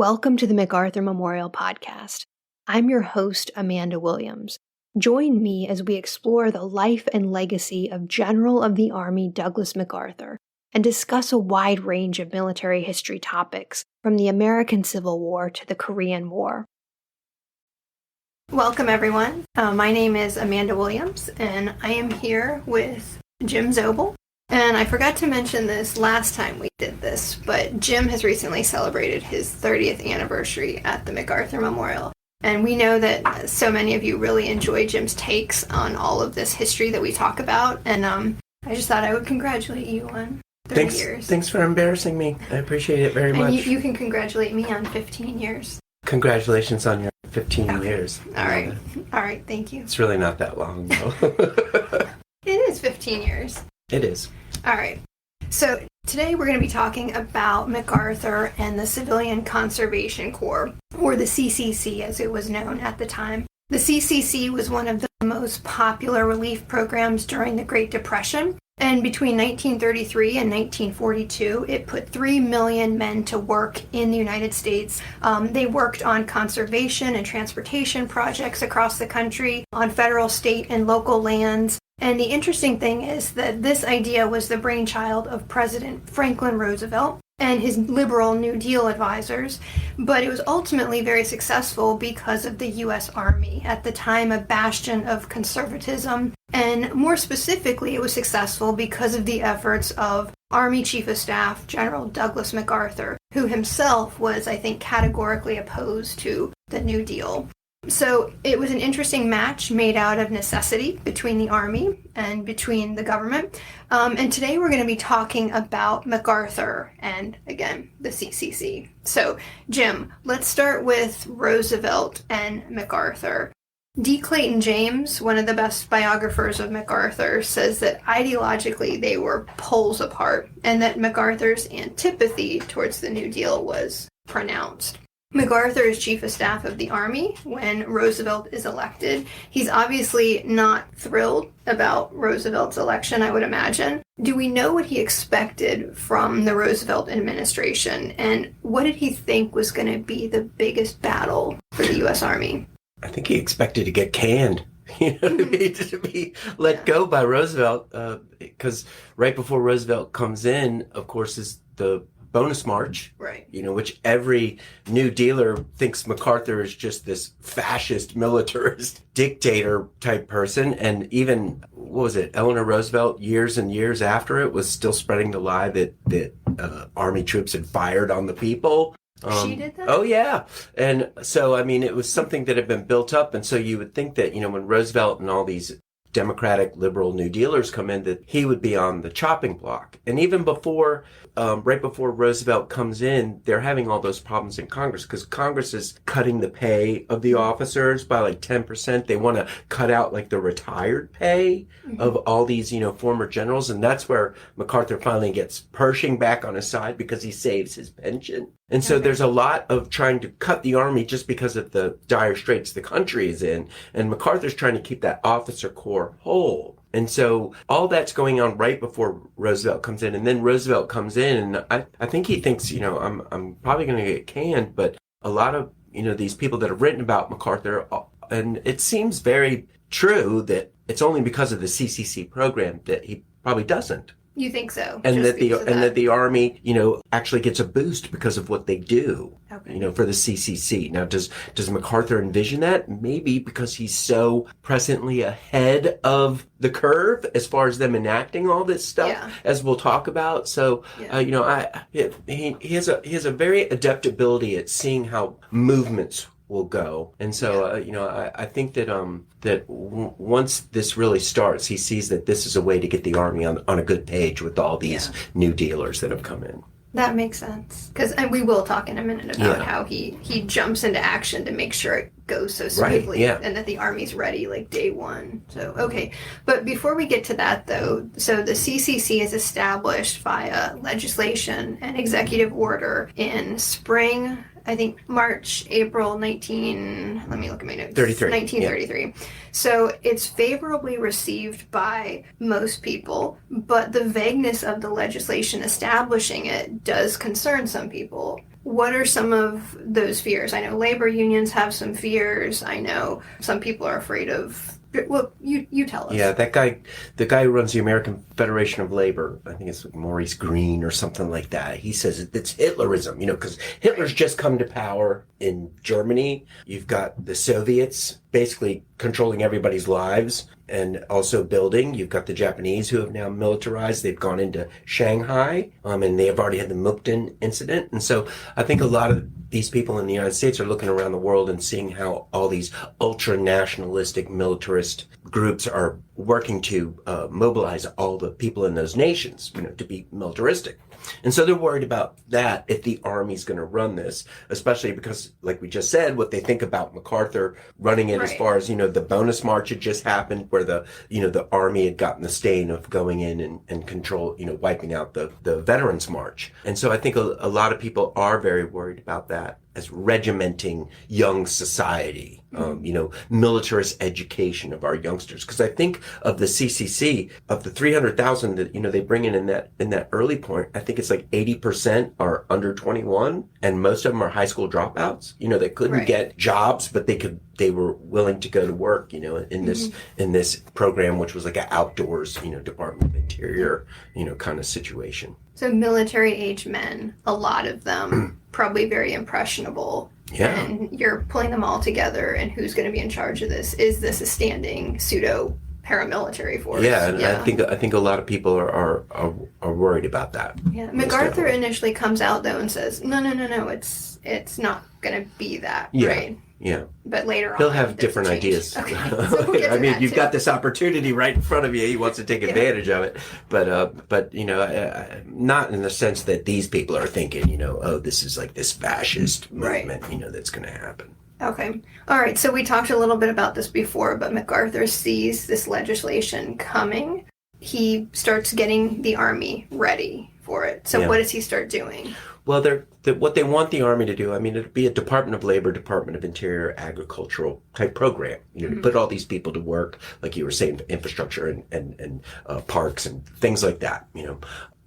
Welcome to the MacArthur Memorial podcast. I'm your host, Amanda Williams. Join me as we explore the life and legacy of General of the Army Douglas MacArthur and discuss a wide range of military history topics from the American Civil War to the Korean War. Welcome, everyone. My name is Amanda Williams, and I am here with Jim Zobel. And I forgot to mention this last time we did this, but Jim has recently celebrated his 30th anniversary at the MacArthur Memorial. And we know that so many of you really enjoy Jim's takes on all of this history that we talk about. And I just thought I would congratulate you on 30 years. Thanks for embarrassing me. I appreciate it very much. And you can congratulate me on 15 years. Congratulations on your 15 years. All right. All right. Thank you. It's really not that long, though. It is 15 years. It is. All right. So today we're going to be talking about MacArthur and the Civilian Conservation Corps, or the CCC as it was known at the time. The CCC was one of the most popular relief programs during the Great Depression, and between 1933 and 1942, it put 3 million men to work in the United States. They worked on conservation and transportation projects across the country, on federal, state, and local lands. And the interesting thing is that this idea was the brainchild of President Franklin Roosevelt and his liberal New Deal advisors, but it was ultimately very successful because of the U.S. Army, at the time a bastion of conservatism, and more specifically it was successful because of the efforts of Army Chief of Staff General Douglas MacArthur, who himself was, I think, categorically opposed to the New Deal. So it was an interesting match made out of necessity between the Army and between the government. And today we're going to be talking about MacArthur and, again, the CCC. So, Jim, let's start with Roosevelt and MacArthur. D. Clayton James, one of the best biographers of MacArthur, says that ideologically they were poles apart and that MacArthur's antipathy towards the New Deal was pronounced. MacArthur is Chief of Staff of the Army when Roosevelt is elected. He's obviously not thrilled about Roosevelt's election, I would imagine. Do we know what he expected from the Roosevelt administration, and what did he think was going to be the biggest battle for the U.S. Army? I think he expected to get canned. To be let go by Roosevelt, because right before Roosevelt comes in, of course, is the bonus march, right? Which every New Dealer thinks MacArthur is just this fascist, militarist, dictator type person. And even, Eleanor Roosevelt, years and years after it, was still spreading the lie that Army troops had fired on the people. She did that? Oh, yeah. And so, it was something that had been built up. And so you would think that, when Roosevelt and all these Democratic liberal New Dealers come in, that he would be on the chopping block. And even before, right before Roosevelt comes in, they're having all those problems in Congress because Congress is cutting the pay of the officers by like 10%. They want to cut out like the retired pay of all these, former generals. And that's where MacArthur finally gets Pershing back on his side because he saves his pension. And so there's a lot of trying to cut the Army just because of the dire straits the country is in. And MacArthur's trying to keep that officer corps whole. And so all that's going on right before Roosevelt comes in. And then Roosevelt comes in, and I think he thinks, I'm probably going to get canned. But a lot of, these people that have written about MacArthur, and it seems very true that it's only because of the CCC program that he probably doesn't. You think so? And that the Army, actually gets a boost because of what they do, for the CCC. Now, does MacArthur envision that? Maybe because he's so presently ahead of the curve as far as them enacting all this stuff, as we'll talk about. So, he has a very adept ability at seeing how movements will go. And so, I think that once this really starts, he sees that this is a way to get the Army on a good page with all these New Dealers that have come in. That makes sense. And we will talk in a minute about how he jumps into action to make sure it goes so smoothly and that the Army's ready like day one. So, okay. But before we get to that, though, so the CCC is established via legislation and executive order in spring, I think let me look at my notes. 1933. Yeah. So it's favorably received by most people, but the vagueness of the legislation establishing it does concern some people. What are some of those fears? I know labor unions have some fears. I know some people are afraid of. Well, you tell us. Yeah, that guy, the guy who runs the American Federation of Labor, I think it's Maurice Green or something like that. He says it's Hitlerism, because Hitler's just come to power in Germany. You've got the Soviets basically controlling everybody's lives and also building. You've got the Japanese who have now militarized. They've gone into Shanghai, and they have already had the Mukden incident. And so I think a lot of these people in the United States are looking around the world and seeing how all these ultra-nationalistic militarist groups are working to mobilize all the people in those nations, to be militaristic. And so they're worried about that if the army's going to run this, especially because, like we just said, what they think about MacArthur running it as far as, the bonus march had just happened where the army had gotten the stain of going in and control, wiping out the Veterans March. And so I think a lot of people are very worried about that as regimenting young society, militarist education of our youngsters. Because I think of the CCC, of the 300,000 that, they bring in that early point, I think it's like 80% are under 21, and most of them are high school dropouts, they couldn't get jobs, but they were willing to go to work, in this program, which was like an outdoors, Department of Interior, kind of situation. So military age men, a lot of them probably very impressionable. Yeah. And you're pulling them all together, and who's going to be in charge of this? Is this a standing pseudo paramilitary force? Yeah, and I think a lot of people are worried about that. Yeah. MacArthur initially comes out though and says, no, it's not going to be that, right? Yeah. But later on, he'll have different ideas. Okay. So we'll you've got this opportunity right in front of you. He wants to take advantage of it. But not in the sense that these people are thinking, this is like this fascist movement, that's going to happen. Okay. All right. So we talked a little bit about this before, but MacArthur sees this legislation coming. He starts getting the army ready for it. So what does he start doing? Well, what they want the army to do, it'd be a Department of Labor, Department of Interior, agricultural type program, to put all these people to work, like you were saying, infrastructure and parks and things like that,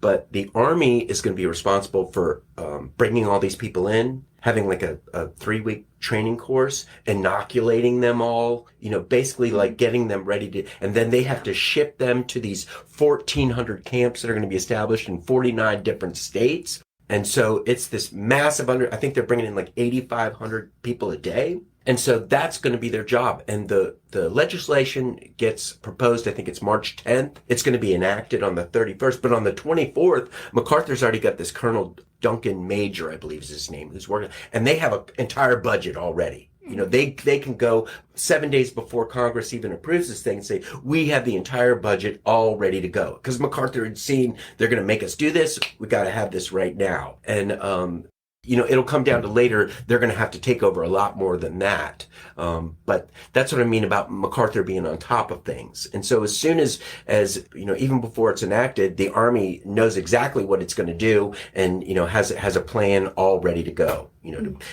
But the army is going to be responsible for bringing all these people in, having like a 3-week training course, inoculating them all, basically like getting them ready to, and then they have to ship them to these 1,400 camps that are going to be established in 49 different states. And so it's this massive I think they're bringing in like 8,500 people a day. And so that's going to be their job. And the legislation gets proposed, I think it's March 10th. It's going to be enacted on the 31st. But on the 24th, MacArthur's already got this Colonel Duncan Major, I believe is his name, who's working. And they have an entire budget already. They can go 7 days before Congress even approves this thing and say, we have the entire budget all ready to go. Because MacArthur had seen, they're going to make us do this. We got to have this right now. And, it'll come down to later, they're going to have to take over a lot more than that. But that's what I mean about MacArthur being on top of things. And so as soon as even before it's enacted, the army knows exactly what it's going to do and, has a plan all ready to go,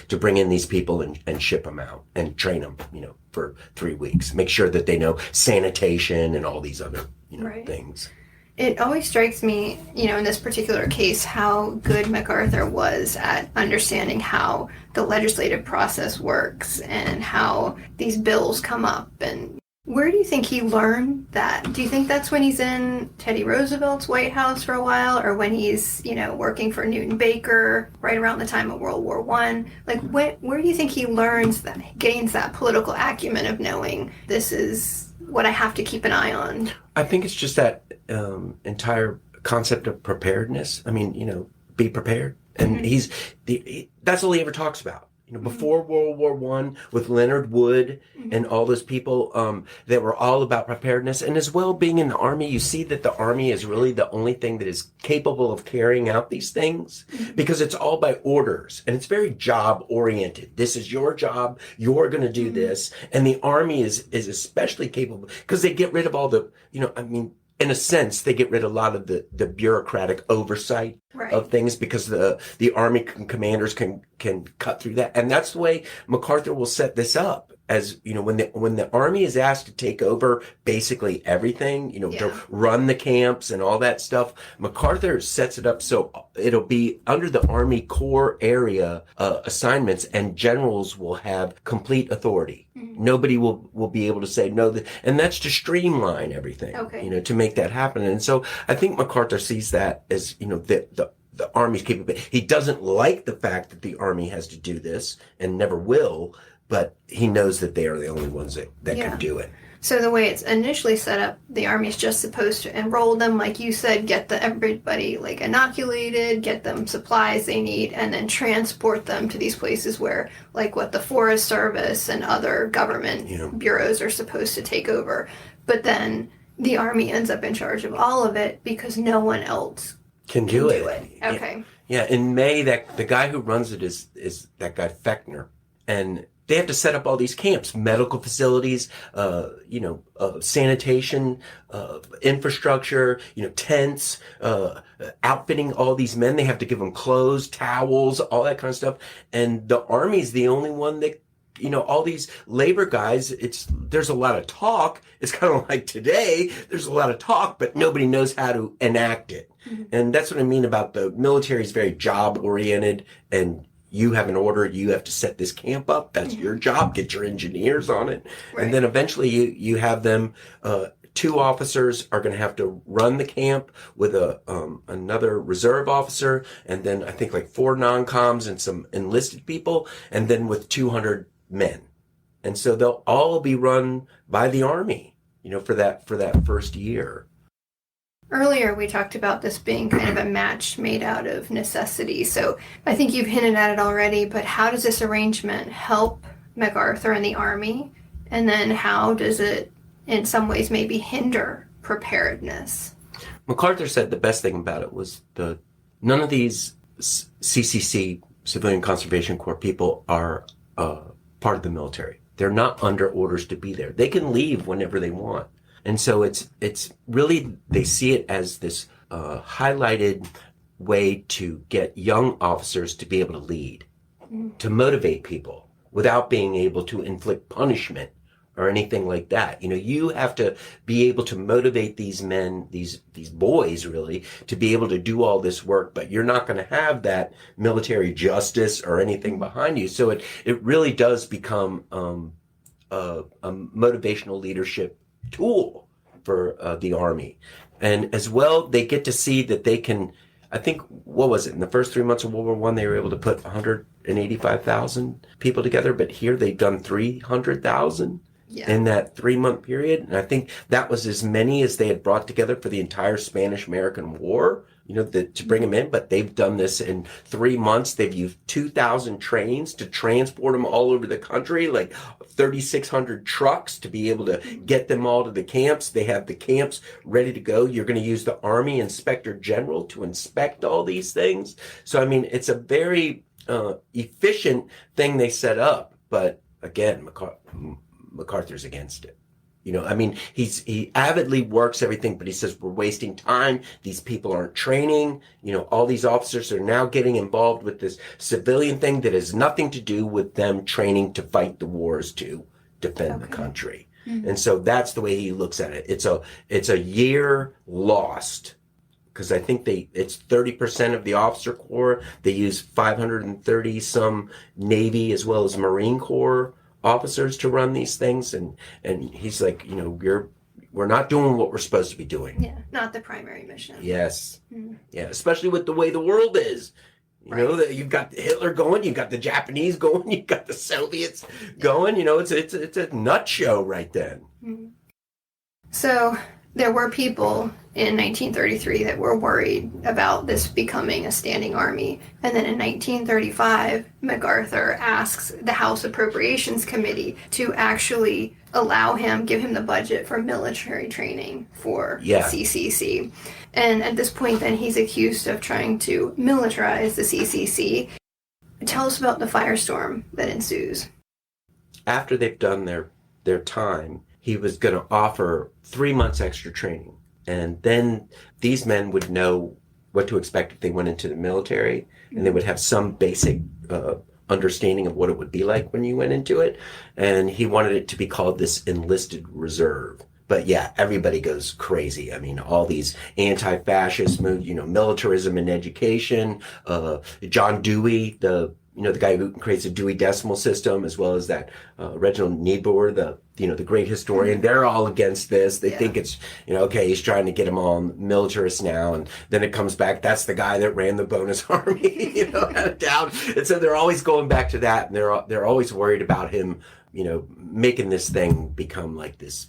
to bring in these people and ship them out and train them, for 3 weeks. Make sure that they know sanitation and all these other, things. It always strikes me, in this particular case, how good MacArthur was at understanding how the legislative process works and how these bills come up. And where do you think he learned that? Do you think that's when he's in Teddy Roosevelt's White House for a while, or when he's, working for Newton Baker right around the time of World War I? Like, where do you think he gains that political acumen of knowing this is what I have to keep an eye on? I think it's just that entire concept of preparedness. Be prepared. And that's all he ever talks about. Before World War I with Leonard Wood and all those people that were all about preparedness. And as well, being in the Army, you see that the Army is really the only thing that is capable of carrying out these things because it's all by orders and it's very job oriented. This is your job. You're going to do this. And the Army is especially capable because they get rid of all the, in a sense, they get rid of a lot of the bureaucratic oversight of things because the Army commanders can cut through that. And that's the way MacArthur will set this up. as you know, when the army is asked to take over basically everything, to run the camps and all that stuff, MacArthur sets it up so it'll be under the Army Corps area assignments, and generals will have complete authority. Nobody will be able to say no, and that's to streamline everything. Okay. To make that happen. And so I think MacArthur sees that as the Army's capability. He doesn't like the fact that the Army has to do this and never will, but he knows that they are the only ones that can do it. So the way it's initially set up, the Army's just supposed to enroll them, like you said, get everybody like inoculated, get them supplies they need, and then transport them to these places where, like what the Forest Service and other government bureaus are supposed to take over. But then the Army ends up in charge of all of it because no one else can do it. Okay. Yeah. In May, the guy who runs it is that guy Fechner, and they have to set up all these camps, medical facilities, sanitation, infrastructure, tents, outfitting all these men. They have to give them clothes, towels, all that kind of stuff. And the Army's the only one that, all these labor guys, there's a lot of talk. It's kind of like today, there's a lot of talk, but nobody knows how to enact it. And that's what I mean about the military is very job oriented, and you have an order, you have to set this camp up. That's your job. Get your engineers on it. Right. And then eventually you have them, 2 officers are going to have to run the camp with another reserve officer, and then I think like 4 non-coms and some enlisted people, and then with 200 men. And so they'll all be run by the Army, for that first year. Earlier, we talked about this being kind of a match made out of necessity. So I think you've hinted at it already, but how does this arrangement help MacArthur and the Army? And then how does it, in some ways, maybe hinder preparedness? MacArthur said the best thing about it was none of these CCC, Civilian Conservation Corps people, are part of the military. They're not under orders to be there. They can leave whenever they want. And so it's really, they see it as this highlighted way to get young officers to be able to lead, to motivate people without being able to inflict punishment or anything like that. You have to be able to motivate these men, these boys really, to be able to do all this work, but you're not going to have that military justice or anything behind you. So it really does become a motivational leadership tool for the Army. And as well, they get to see that they can, I think, what was it? In the first 3 months of World War I, they were able to put 185,000 people together, but here they've done 300,000 in that 3-month period. And I think that was as many as they had brought together for the entire Spanish-American War, to bring them in. But they've done this in 3 months. They've used 2,000 trains to transport them all over the country, like 3,600 trucks to be able to get them all to the camps. They have the camps ready to go. You're going to use the Army Inspector General to inspect all these things. So, I mean, it's a very efficient thing they set up. But again, MacArthur's against it. He avidly works everything, but he says we're wasting time. These people aren't training. All these officers are now getting involved with this civilian thing that has nothing to do with them training to fight the wars to defend the country. And so that's the way he looks at it. It's a year lost, because I think it's 30% of the officer corps. They use 530 some Navy as well as Marine Corps officers to run these things, and he's like, we're not doing what we're supposed to be doing. Yeah, not the primary mission. Yes. Yeah, especially with the way the world is. That you've got Hitler going, you've got the Japanese going, you've got the Soviets going. It's a nut show right then. So there were people in 1933 that were worried about this becoming a standing army. And then in 1935, MacArthur asks the House Appropriations Committee to actually give him the budget for military training for CCC. And at this point, then, he's accused of trying to militarize the CCC. Tell us about the firestorm that ensues. After they've done their time, he was going to offer 3 months extra training. And then these men would know what to expect if they went into the military, and they would have some basic understanding of what it would be like when you went into it. And he wanted it to be called this enlisted reserve. But yeah, everybody goes crazy. I mean, all these anti-fascist moves, militarism in education, John Dewey, the guy who creates the Dewey Decimal System, as well as that Reginald Niebuhr, the great historian, they're all against this. They think it's, okay, he's trying to get them all militarist now. And then it comes back, that's the guy that ran the bonus army, out of town. And so they're always going back to that. And they're always worried about him, making this thing become like this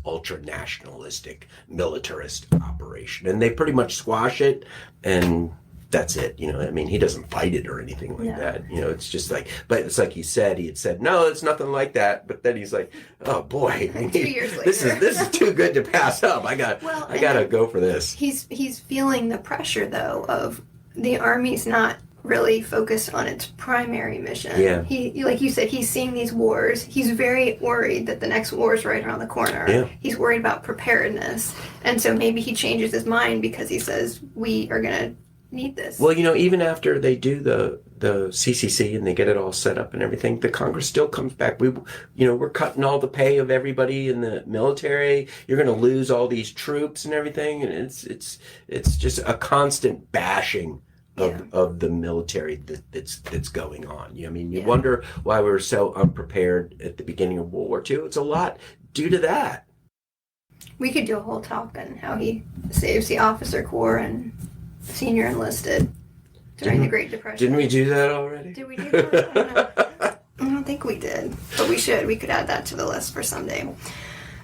ultra nationalistic militarist operation. And they pretty much squash it, and that's it. He doesn't fight it or anything like that. It's just like, but it's like he had said, no, it's nothing like that. But then he's like, oh boy, 2 years later, this is too good to pass up. I gotta go for this. He's feeling the pressure though of the Army's not really focused on its primary mission. Yeah. He, like you said, he's seeing these wars. He's very worried that the next war is right around the corner. Yeah. He's worried about preparedness. And so maybe he changes his mind because he says, we are going to need this. Well, even after they do the CCC and they get it all set up and everything, the Congress still comes back. We're cutting all the pay of everybody in the military. You're going to lose all these troops and everything. And it's just a constant bashing of the military that's going on. You wonder why we were so unprepared at the beginning of World War II. It's a lot due to that. We could do a whole talk on how he saves the officer corps and senior enlisted during the Great Depression. Didn't we do that already? Did we do that? I don't know. I don't think we did, but we should. We could add that to the list for someday.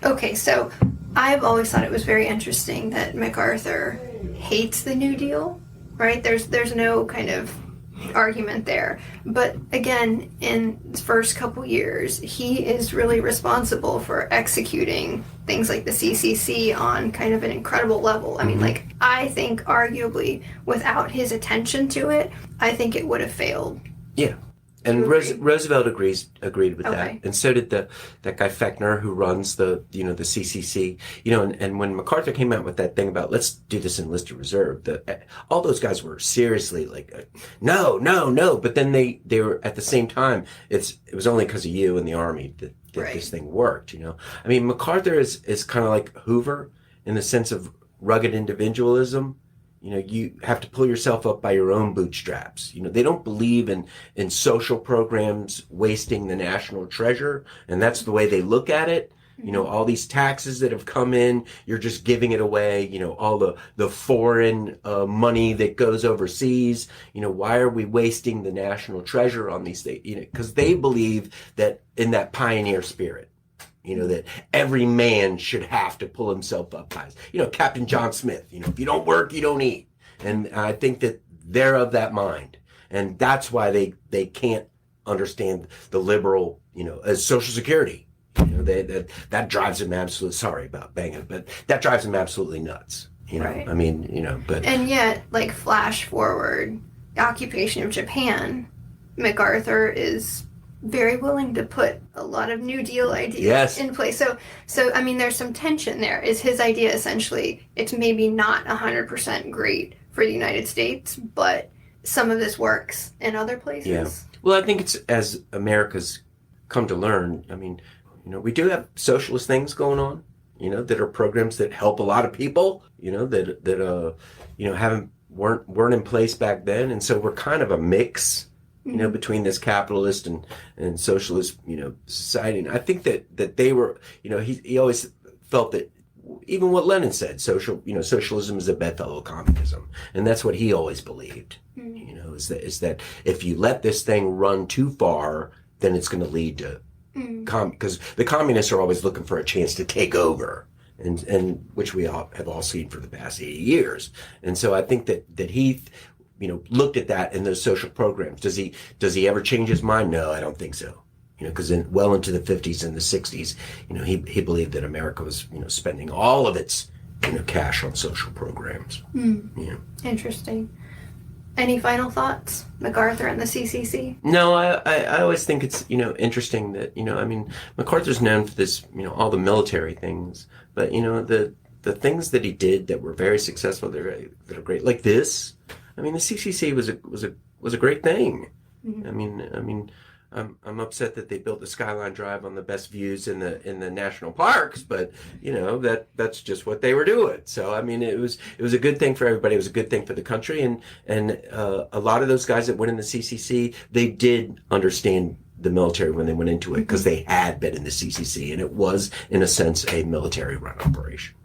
Okay, so I've always thought it was very interesting that MacArthur hates the New Deal. Right? There's no kind of argument there. But again, in the first couple years, he is really responsible for executing things like the CCC on kind of an incredible level. I mean, I think arguably without his attention to it, I think it would have failed. Yeah. And Roosevelt agreed with that, and so did that guy Fechner, who runs the CCC. And when MacArthur came out with that thing about let's do this enlisted reserve, all those guys were seriously like, no. But then they were at the same time. It was only because of you and the Army that this thing worked. MacArthur is kind of like Hoover in the sense of rugged individualism. You have to pull yourself up by your own bootstraps. They don't believe in social programs wasting the national treasure. And that's the way they look at it. All these taxes that have come in, you're just giving it away. All the foreign money that goes overseas. Why are we wasting the national treasure on these things? Because they believe that in that pioneer spirit. That every man should have to pull himself up by, Captain John Smith, if you don't work, you don't eat. And I think that they're of that mind. And that's why they can't understand the liberal, as Social Security. That drives them absolutely, sorry about banging, but that drives them absolutely nuts. Right. But. And yet, flash forward, the occupation of Japan, MacArthur is very willing to put a lot of New Deal ideas in place. So there's some tension there. Is his idea essentially, it's maybe not 100% great for the United States, but some of this works in other places? Yeah. Well, I think it's, as America's come to learn, we do have socialist things going on, that are programs that help a lot of people, that weren't in place back then. And so we're kind of a mix between this capitalist and socialist, society. And I think that they were, he always felt that even what Lenin said, socialism is a bedfellow of communism. And that's what he always believed, is that if you let this thing run too far, then it's going to lead to, because the communists are always looking for a chance to take over. And which we have all seen for the past 80 years. And so I think that he, looked at that in those social programs. Does he ever change his mind? No, I don't think so. Because well into the 50s and the 60s, he believed that America was, spending all of its, cash on social programs. Interesting. Any final thoughts, MacArthur and the CCC? No, I always think it's, interesting that, MacArthur's known for this, all the military things, but, the things that he did that were very successful, that are great, like this. The CCC was a great thing. Mhm. I mean, I'm upset that they built the Skyline Drive on the best views in the national parks, but that's just what they were doing. So I mean, it was a good thing for everybody. It was a good thing for the country, and a lot of those guys that went in the CCC, they did understand the military when they went into it because they had been in the CCC, and it was, in a sense, a military-run operation.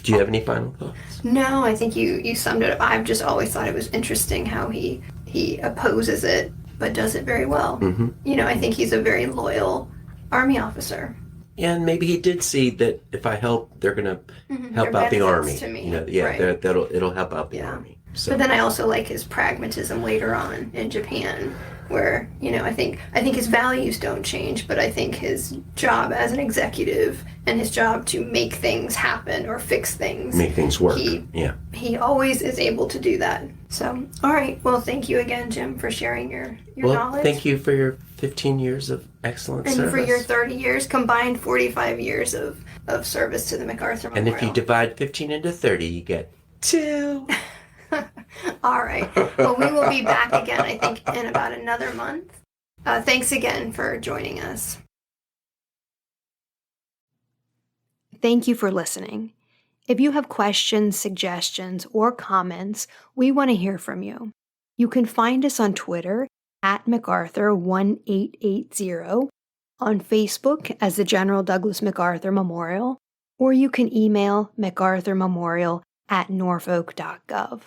Do you have any final thoughts? No, I think you summed it up. I've just always thought it was interesting how he opposes it, but does it very well. Mm-hmm. I think he's a very loyal Army officer. And maybe he did see that if I help, they're going to help out the Army. To me. Right. It'll help out the Army. So. But then I also like his pragmatism later on in Japan, where I think his values don't change, but I think his job as an executive and his job to make things happen or fix things, make things work. He always is able to do that. So, all right. Well, thank you again, Jim, for sharing your knowledge. Thank you for your 15 years of excellent service. And for your 30 years, combined 45 years of service to the MacArthur Memorial. And if you divide 15 into 30, you get 2. All right. Well, we will be back again, I think, in about another month. Thanks again for joining us. Thank you for listening. If you have questions, suggestions, or comments, we want to hear from you. You can find us on Twitter at MacArthur1880, on Facebook as the General Douglas MacArthur Memorial, or you can email MacArthurMemorial@norfolk.gov.